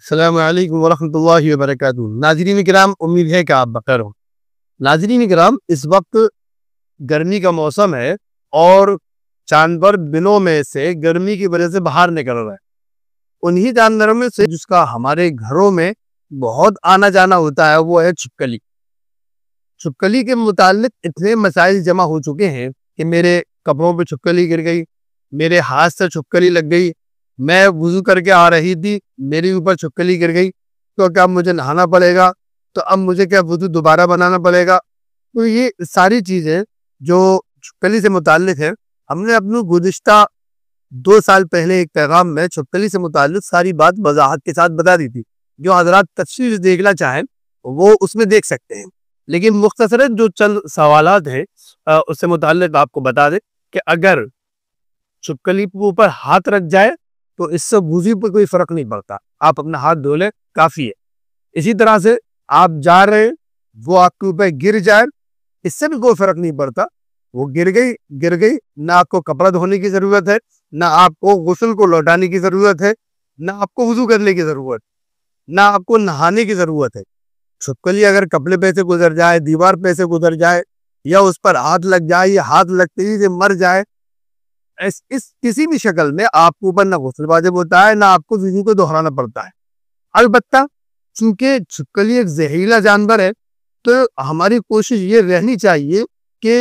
السلام علیکم ورحمۃ اللہ وبرکاتہ۔ ناظرین کرام، امید ہے کہ آپ بخیر ہوں۔ ناظرین کرام، اس وقت گرمی کا موسم ہے اور جانور دنوں میں سے گرمی کی وجہ سے باہر نکل رہا ہے۔ انہی جانوروں میں سے جس کا ہمارے گھروں میں بہت آنا جانا ہوتا ہے وہ ہے چھپکلی۔ چھپکلی کے متعلق اتنے مسائل جمع ہو چکے ہیں کہ میرے کپڑوں پہ چھپکلی گر گئی، میرے ہاتھ سے چھپکلی لگ گئی، میں وضو کر کے آ رہی تھی، میرے اوپر چھپکلی گر گئی، تو کیا مجھے نہانا پڑے گا؟ تو اب مجھے کیا وضو دوبارہ بنانا پڑے گا؟ تو یہ ساری چیزیں جو چھپکلی سے متعلق ہے، ہم نے اپنے گزشتہ 2 سال پہلے ایک پیغام میں چھپکلی سے متعلق ساری بات وضاحت کے ساتھ بتا دی تھی۔ جو حضرات تفصیل سے دیکھنا چاہیں وہ اس میں دیکھ سکتے ہیں، لیکن مختصراً جو چند سوالات ہیں اس سے متعلق آپ کو بتا دیں کہ اگر چھپکلی کے اوپر ہاتھ رکھ جائے تو اس سے وضو پہ کوئی فرق نہیں پڑتا، آپ اپنا ہاتھ دھو لیں کافی ہے۔ اسی طرح سے آپ جا رہے ہیں، وہ آپ کے اوپر گر جائے، اس سے بھی کوئی فرق نہیں پڑتا، وہ گر گئی، نہ آپ کو کپڑا دھونے کی ضرورت ہے، نہ آپ کو غسل کو لوٹانے کی ضرورت ہے، نہ آپ کو وضو کرنے کی ضرورت، نہ آپ کو نہانے کی ضرورت ہے۔ چھپکلی اگر کپڑے پہ سے گزر جائے، دیوار پہ سے گزر جائے، یا اس پر ہاتھ لگ جائے، یا ہاتھ لگتے ہی سے مر جائے، اس کسی بھی شکل میں آپ کو اوپر نہ غسل واجب ہوتا ہے، نہ آپ کو وضو کو دہرانا پڑتا ہے۔ البتہ چونکہ چھپکلی ایک زہریلا جانور ہے، تو ہماری کوشش یہ رہنی چاہیے کہ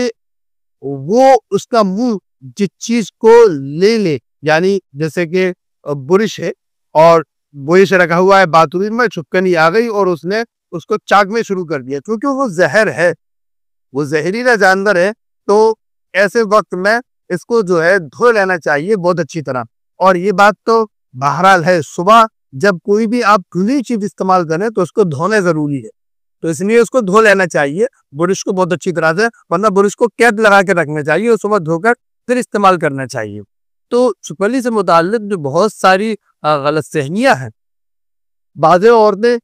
وہ اس کا منہ جس چیز کو لے لے، یعنی جیسے کہ برش ہے اور برش رکھا ہوا ہے باتھ روم میں، چھپکلی آ گئی اور اس نے اس کو چاٹنا شروع کر دیا، کیونکہ وہ زہر ہے، وہ زہریلا جانور ہے، تو ایسے وقت میں اس کو جو ہے دھو لینا چاہیے بہت اچھی طرح۔ اور یہ بات تو بہرحال ہے، صبح جب کوئی بھی آپ کھلی چیز استعمال کریں تو اس کو دھونا ضروری ہے، تو اس لیے اس کو دھو لینا چاہیے برش کو بہت اچھی طرح سے، ورنہ برش کو قید لگا کے رکھنا چاہیے اور صبح دھو کر پھر استعمال کرنا چاہیے۔ تو چھپکلی سے متعلق جو بہت ساری غلط فہمیاں ہیں، بعض عورتیں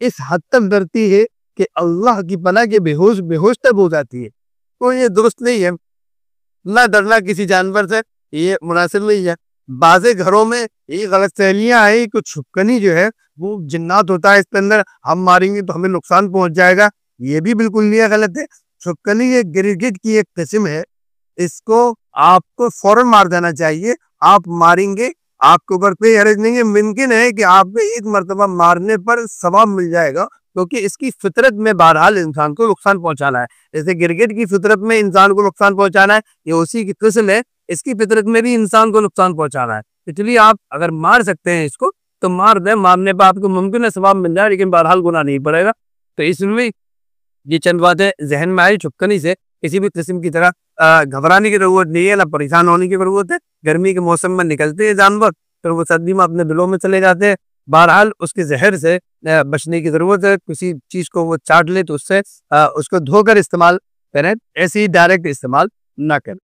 اس حد تک ڈرتی ہے کہ اللہ کی پناہ کے بے ہوش تک ہو جاتی ہے، تو یہ درست نہیں ہے۔ نہ ڈرنا کسی جانور سے یہ مناسب نہیں ہے۔ بعض گھروں میں یہ غلط فہمیاں ہیں کہ چھپکلی جو ہے وہ جنات ہوتا ہے، اس کے اندر ہم ماریں گے تو ہمیں نقصان پہنچ جائے گا، یہ بھی بالکل نہیں ہے، غلط ہے۔ چھپکلی ایک گرگٹ کی ایک قسم ہے، اس کو آپ کو فوراً مار دینا چاہیے۔ آپ ماریں گے، آپ کے اوپر کوئی حرج نہیں ہے، ممکن ہے کہ آپ کو ایک مرتبہ مارنے پر ثواب مل جائے گا، کیونکہ اس کی فطرت میں بہرحال انسان کو نقصان پہنچانا ہے۔ جیسے گرگٹ کی فطرت میں انسان کو نقصان پہنچانا ہے، یہ اسی کی قسم ہے، اس کی فطرت میں بھی انسان کو نقصان پہنچانا ہے، اس لیے آپ اگر مار سکتے ہیں اس کو تو مار دیں، مارنے پر آپ کو ممکن ہے ثواب مل جائے، لیکن بہرحال گناہ نہیں پڑے گا۔ تو اس میں یہ چند باتیں ذہن میں آئی۔ چھپکلی سے کسی بھی قسم کی طرح گھبرانے کی ضرورت نہیں ہے، نہ پریشان ہونے کی ضرورت ہے۔ گرمی کے موسم میں نکلتے ہیں جانور، پھر وہ سردی میں اپنے دلوں میں چلے جاتے ہیں، بہرحال اس کے زہر سے بچنے کی ضرورت ہے۔ کسی چیز کو وہ چاٹ لے تو اس سے اس کو دھو کر استعمال کریں، ایسے ہی ڈائریکٹ استعمال نہ کریں۔